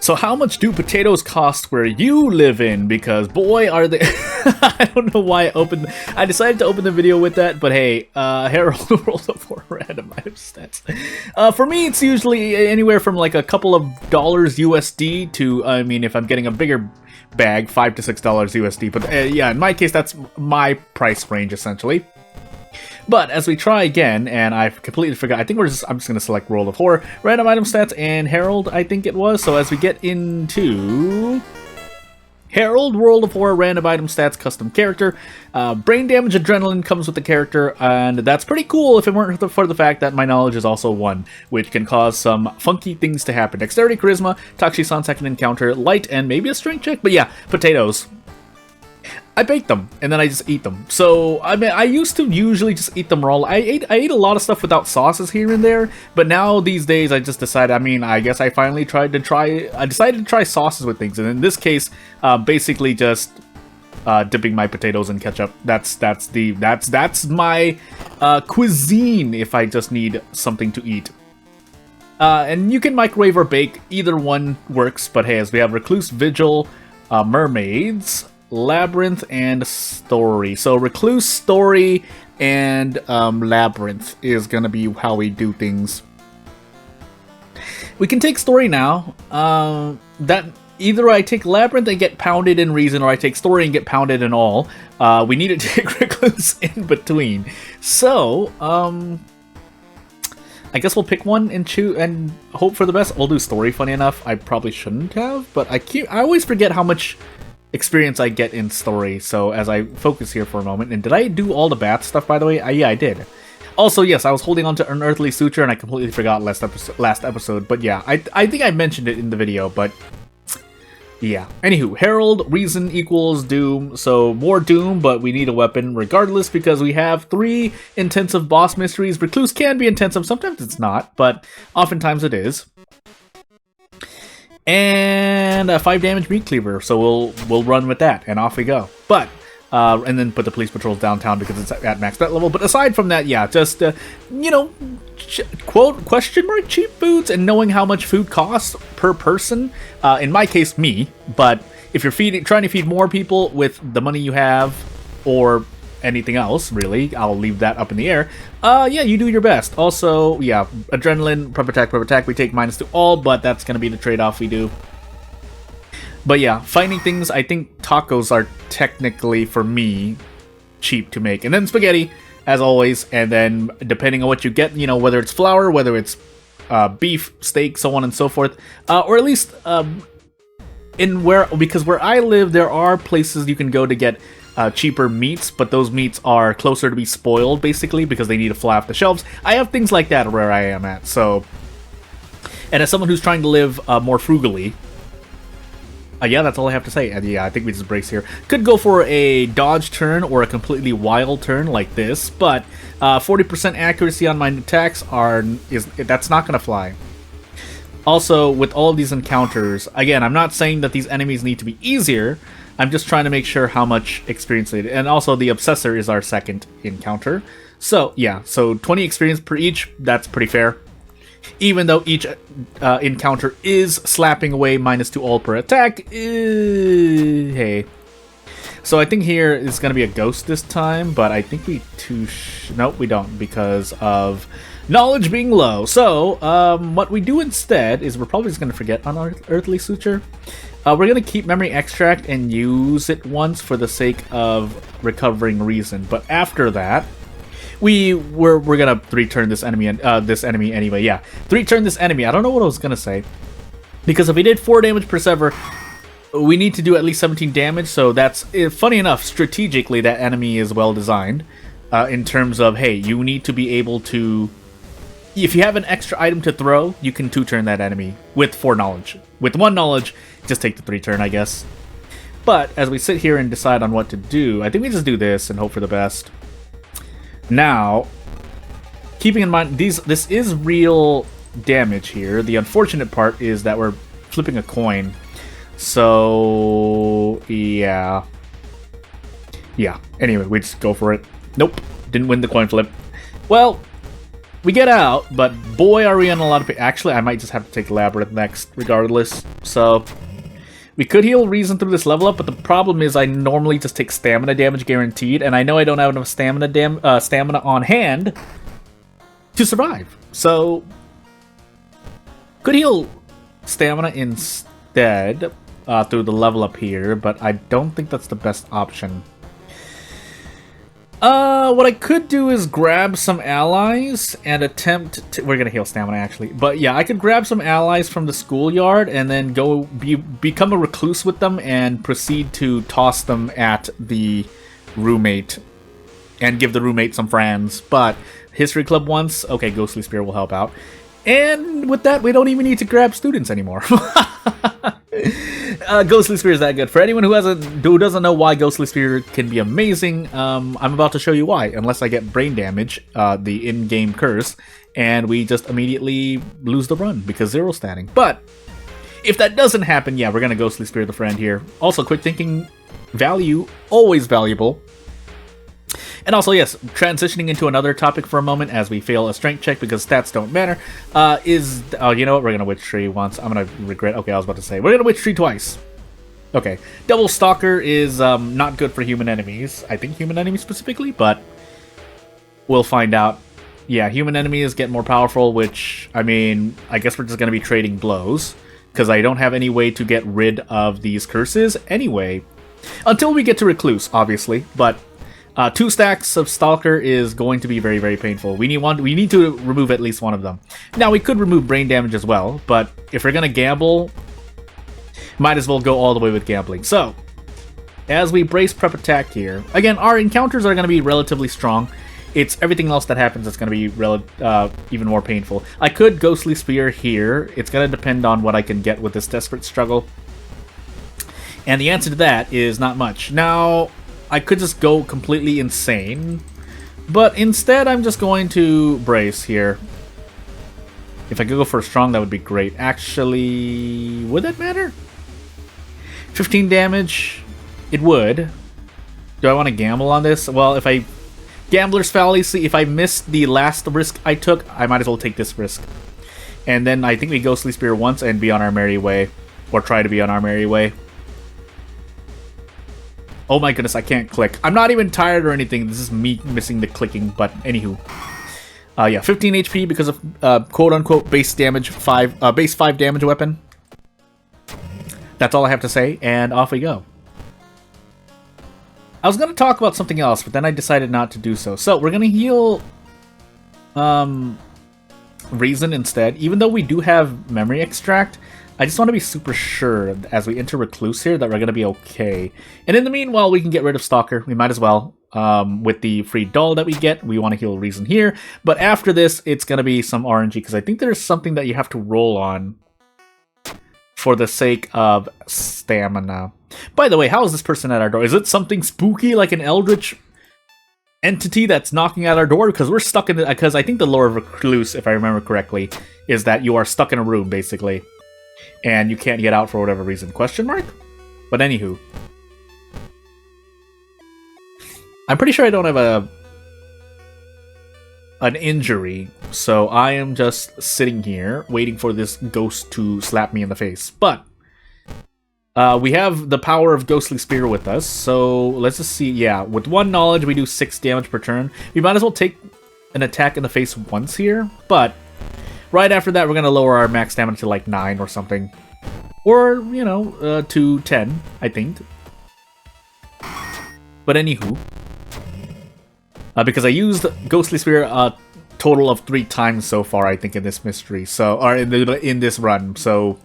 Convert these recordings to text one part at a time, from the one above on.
So how much do potatoes cost where you live in? Because boy are they... I don't know why I decided to open the video with that, but hey, Harold rolled up for random item stats. For me, it's usually anywhere from like a couple of dollars USD to, I mean, if I'm getting a bigger bag, $5 to $6 USD. But yeah, in my case, that's my price range essentially. But as we try again, and I completely forgot, I think I'm just going to select World of Horror, random item stats, and Herald, I think it was. So as we get into Herald, World of Horror, random item stats, custom character, brain damage adrenaline comes with the character, and that's pretty cool if it weren't for the fact that my knowledge is also 1, which can cause some funky things to happen. Dexterity, charisma, Takshisan second encounter, light, and maybe a strength check. But yeah, potatoes. I bake them, and then I just eat them. So, I mean, I used to usually just eat them raw. I ate a lot of stuff without sauces here and there, but now, these days, I just decided, I mean, I guess I finally decided to try sauces with things, and in this case, basically just dipping my potatoes in ketchup. That's my cuisine if I just need something to eat. And you can microwave or bake, either one works, but hey, as we have Recluse, Vigil, Mermaids, Labyrinth, and Story. So Recluse, Story, and Labyrinth is gonna be how we do things. We can take Story now. That either I take Labyrinth and get pounded in Reason, or I take Story and get pounded in All. We need to take Recluse in between. So, I guess we'll pick one and choose and hope for the best. We'll do Story, funny enough. I probably shouldn't have, but I always forget how much experience I get in Story, so as I focus here for a moment. And did I do all the bath stuff, by the way? Yeah, I did. Also, yes, I was holding on to Unearthly Suture, and I completely forgot last episode, but yeah, I think I mentioned it in the video, but yeah. Anywho, Herald, Reason equals Doom, so more Doom, but we need a weapon regardless, because we have 3 intensive boss mysteries. Recluse can be intensive, sometimes it's not, but oftentimes it is. And a 5 damage meat cleaver, so we'll run with that, and off we go. But and then put the police patrols downtown because it's at max bet level. But aside from that, yeah, just you know, quote question mark cheap foods and knowing how much food costs per person. In my case, me. But if you're trying to feed more people with the money you have, or anything else, really, I'll leave that up in the air. Yeah, you do your best. Also, yeah, adrenaline, prep attack, we take -2 all, but that's gonna be the trade-off we do. But yeah, finding things, I think tacos are technically, for me, cheap to make. And then spaghetti, as always, and then depending on what you get, you know, whether it's flour, whether it's beef, steak, so on and so forth, or at least because where I live, there are places you can go to get cheaper meats, but those meats are closer to be spoiled, basically, because they need to fly off the shelves. I have things like that where I am at, so... And as someone who's trying to live more frugally, yeah, that's all I have to say. And yeah, I think we just brace here. Could go for a dodge turn or a completely wild turn like this, but 40% accuracy on my attacks that's not going to fly. Also, with all of these encounters, again, I'm not saying that these enemies need to be easier, I'm just trying to make sure how much experience they did. And also, the Obsessor is our second encounter. So, yeah, so 20 experience per each, that's pretty fair. Even though each encounter is slapping away -2 all per attack, hey. So I think here is going to be a ghost this time, but I think we nope, we don't, because of knowledge being low. So, what we do instead is we're probably just going to forget Unearthly Suture. We're going to keep Memory Extract and use it once for the sake of recovering Reason. But after that, we're going to 3-turn this enemy anyway. Yeah, 3-turn this enemy. I don't know what I was going to say. Because if we did 4 damage per sever, we need to do at least 17 damage. So that's, funny enough, strategically, that enemy is well designed. In terms of, hey, you need to be able to... If you have an extra item to throw, you can 2-turn that enemy with 4 knowledge. With 1 knowledge, just take the 3-turn, I guess. But as we sit here and decide on what to do, I think we just do this and hope for the best. Now, keeping in mind, this is real damage here. The unfortunate part is that we're flipping a coin. So, yeah. Yeah, anyway, we just go for it. Nope, didn't win the coin flip. Well... We get out, but boy, are we in a lot of pain. Actually, I might just have to take Labyrinth next, regardless. So, we could heal Reason through this level up, but the problem is I normally just take stamina damage guaranteed, and I know I don't have enough stamina on hand to survive. So, could heal stamina instead through the level up here, but I don't think that's the best option. What I could do is grab some allies and attempt to... We're gonna heal stamina, actually. But yeah, I could grab some allies from the schoolyard and then go become a recluse with them and proceed to toss them at the roommate and give the roommate some friends. But History Club once, okay, Ghostly Spear will help out. And with that, we don't even need to grab students anymore. Ghostly Spear is that good. For anyone who doesn't know why Ghostly Spear can be amazing, I'm about to show you why. Unless I get brain damage, the in-game curse, and we just immediately lose the run because zero standing. But if that doesn't happen, yeah, we're gonna Ghostly Spear the friend here. Also, quick thinking value, always valuable. And also, yes, transitioning into another topic for a moment as we fail a strength check because stats don't matter, oh, you know what? We're going to Witch Tree once. I'm going to regret... Okay, I was about to say. We're going to Witch Tree twice. Okay. Double Stalker is not good for human enemies. I think human enemies specifically, but we'll find out. Yeah, human enemies get more powerful, which, I mean, I guess we're just going to be trading blows because I don't have any way to get rid of these curses anyway. Until we get to Recluse, obviously, but... 2 stacks of Stalker is going to be very, very painful. We need to remove at least one of them. Now, we could remove brain damage as well, but if we're going to gamble, might as well go all the way with gambling. So, as we brace prep attack here, again, our encounters are going to be relatively strong. It's everything else that happens that's going to be even more painful. I could Ghostly Spear here. It's going to depend on what I can get with this Desperate Struggle. And the answer to that is not much. Now... I could just go completely insane, but instead I'm just going to brace here. If I could go for a strong, that would be great. Actually, would that matter? 15 damage? It would. Do I want to gamble on this? Well, if I... Gambler's Fallacy, if I missed the last risk I took, I might as well take this risk. And then I think we Ghostly Spear once and be on our merry way. Or try to be on our merry way. Oh my goodness, I can't click. I'm not even tired or anything. This is me missing the clicking, but anywho. Yeah, 15 HP because of quote-unquote base 5 damage weapon. That's all I have to say, and off we go. I was going to talk about something else, but then I decided not to do so. So, we're going to heal Reason instead. Even though we do have Memory Extract, I just want to be super sure as we enter Recluse here that we're going to be okay. And in the meanwhile, we can get rid of Stalker. We might as well. With the free doll that we get, we want to heal Reason here. But after this, it's going to be some RNG because I think there's something that you have to roll on for the sake of stamina. By the way, how is this person at our door? Is it something spooky like an eldritch entity that's knocking at our door? Because we're stuck in the... Because I think the lore of Recluse, if I remember correctly, is that you are stuck in a room, basically. And you can't get out for whatever reason. Question mark? But anywho. I'm pretty sure I don't have an injury. So I am just sitting here waiting for this ghost to slap me in the face. But we have the power of Ghostly Spear with us. So let's just see. Yeah, with 1 knowledge, we do 6 damage per turn. We might as well take an attack in the face once here. But... right after that, we're going to lower our max stamina to like 9 or something. Or, you know, to 10, I think. But anywho. Because I used Ghostly Spear a total of 3 times so far, I think, in this mystery. So, or in this run. So,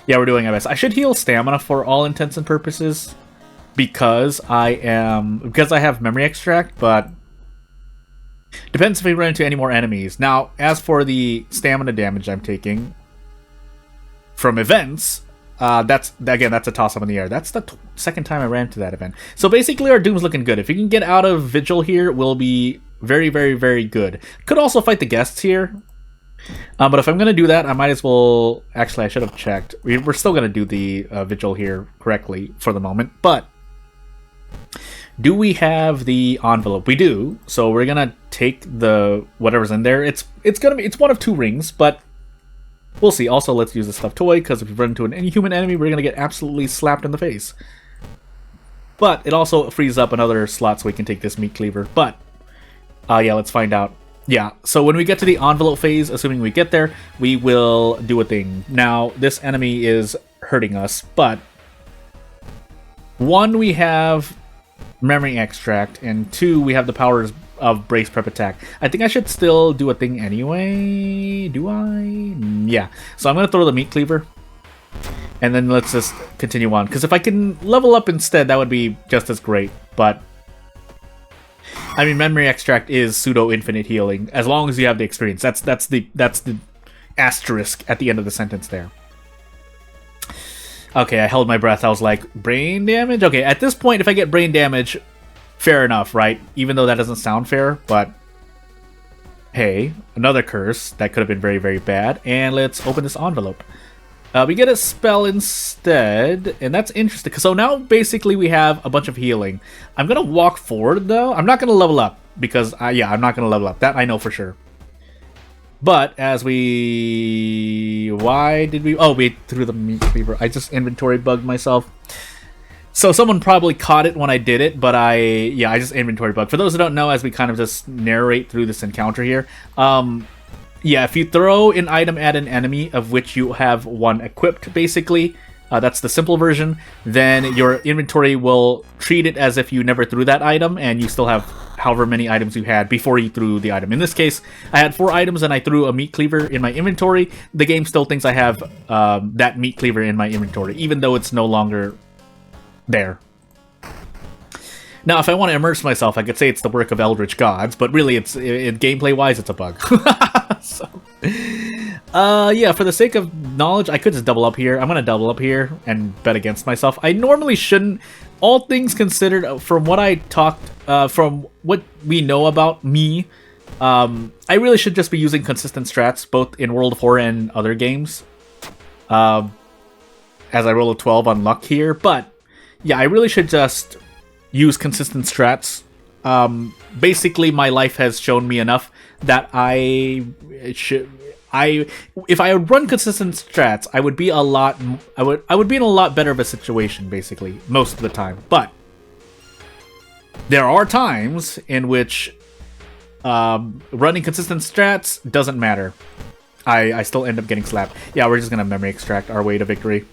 yeah, we're doing our best. I should heal stamina for all intents and purposes. Because I have Memory Extract, but... depends if we run into any more enemies. Now, as for the stamina damage I'm taking from events, that's a toss-up in the air. That's the second time I ran into that event. So basically, our Doom's looking good. If we can get out of Vigil here, we'll be very, very, very good. Could also fight the guests here. But if I'm going to do that, I might as well... actually, I should have checked. We're still going to do the Vigil here correctly for the moment. But Do we have the envelope? We do. So we're gonna take the whatever's in there. It's one of 2 rings, but we'll see. Also, let's use a stuffed toy, because if we run into an inhuman enemy, we're gonna get absolutely slapped in the face. But it also frees up another slot so we can take this meat cleaver. But yeah, let's find out. Yeah, so when we get to the envelope phase, assuming we get there, we will do a thing. Now, this enemy is hurting us, but 1, we have memory extract, and 2, we have the powers of brace prep attack. I think I should still do a thing anyway. Do I? Yeah. So I'm going to throw the meat cleaver, and then let's just continue on. Because if I can level up instead, that would be just as great. But I mean, memory extract is pseudo infinite healing as long as you have the experience. That's the asterisk at the end of the sentence there. Okay, I held my breath. I was like, brain damage? Okay, at this point, if I get brain damage, fair enough, right? Even though that doesn't sound fair, but hey, another curse. That could have been very, very bad. And let's open this envelope. We get a spell instead, and that's interesting. So now, basically, we have a bunch of healing. I'm going to walk forward, though. I'm not going to level up, because, yeah, I'm not going to level up. That I know for sure. But as we... Why did we... Oh, we threw the meat cleaver. I just inventory bugged myself. So someone probably caught it when I did it, but I just inventory bugged. For those who don't know, as we kind of just narrate through this encounter here, yeah, if you throw an item at an enemy of which you have 1 equipped, basically, that's the simple version, then your inventory will treat it as if you never threw that item, and you still have however many items you had before you threw the item. In this case, I had 4 items and I threw a meat cleaver in my inventory. The game still thinks I have that meat cleaver in my inventory, even though it's no longer there. Now, if I want to immerse myself, I could say it's the work of eldritch gods, but really, gameplay-wise, it's a bug. So, yeah, for the sake of knowledge, I could just double up here. I'm going to double up here and bet against myself. I normally shouldn't. All things considered, from what I talked, from what we know about me, I really should just be using consistent strats, both in World of Horror and other games, as I roll a 12 on luck here. But, yeah, I really should just use consistent strats. Basically, my life has shown me enough that if I run consistent strats, I would be I would be in a lot better of a situation, basically, most of the time. But there are times in which running consistent strats doesn't matter. I still end up getting slapped. Yeah, we're just gonna memory extract our way to victory.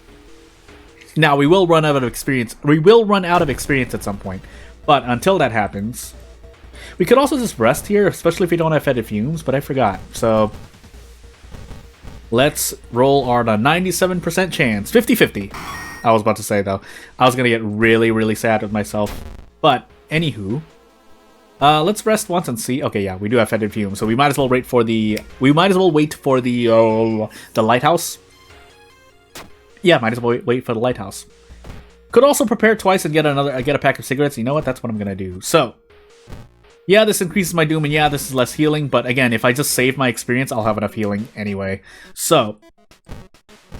Now, we will run out of experience. We will run out of experience at some point. But until that happens, we could also just rest here, especially if we don't have fetid fumes, but I forgot. So, let's roll on a 97% chance. 50-50. I was about to say, though. I was going to get really, really sad with myself. But, anywho, let's rest once and see. Okay, yeah, we do have fetid fumes, so we might as well wait for the... the lighthouse. Yeah, might as well wait for the lighthouse. Could also prepare twice and get a pack of cigarettes. You know what? That's what I'm gonna do. So, yeah, this increases my doom, and yeah, this is less healing. But again, if I just save my experience, I'll have enough healing anyway. So,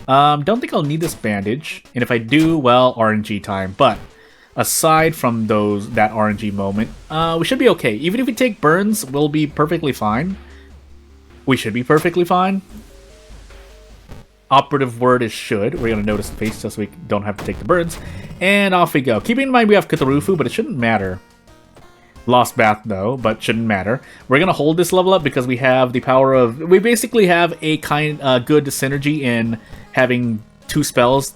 don't think I'll need this bandage. And if I do, well, RNG time. But aside from that RNG moment, we should be okay. Even if we take burns, we'll be perfectly fine. We should be perfectly fine. Operative word is should. We're going to notice the face just so we don't have to take the burns. And off we go. Keeping in mind we have Cthulhu, but it shouldn't matter. Lost Bath, though, but shouldn't matter. We're going to hold this level up because we have the power of... We basically have a good synergy in having 2 spells,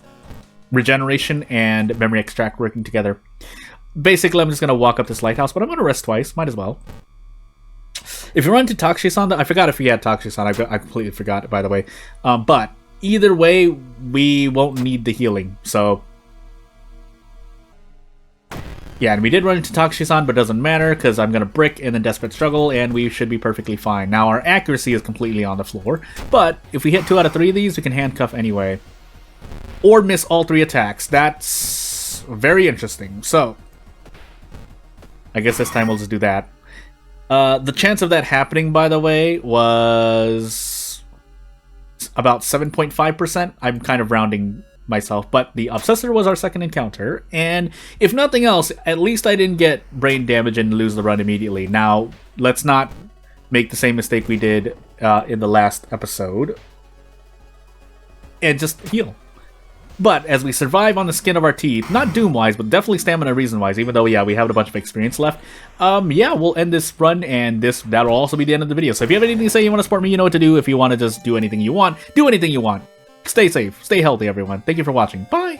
Regeneration and Memory Extract, working together. Basically, I'm just going to walk up this lighthouse, but I'm going to rest twice. Might as well. If you run into Takshisan, I forgot if we had Takshisan. I completely forgot, by the way. But... either way, we won't need the healing, so... Yeah, and we did run into Takshisan, but it doesn't matter, because I'm going to brick and then Desperate Struggle, and we should be perfectly fine. Now, our accuracy is completely on the floor, but if we hit 2 out of 3 of these, we can handcuff anyway. Or miss all 3 attacks. That's very interesting. So, I guess this time we'll just do that. The chance of that happening, by the way, was... about 7.5%. I'm kind of rounding myself, but the Obsessor was our second encounter, and if nothing else, at least I didn't get brain damage and lose the run immediately. Now, let's not make the same mistake we did in the last episode, and just heal. But as we survive on the skin of our teeth, not doom-wise, but definitely stamina reason-wise, even though, yeah, we have a bunch of experience left, yeah, we'll end this run, and that'll also be the end of the video. So if you have anything to say, you want to support me, you know what to do. If you want to just do anything you want, do anything you want. Stay safe, stay healthy, everyone. Thank you for watching. Bye!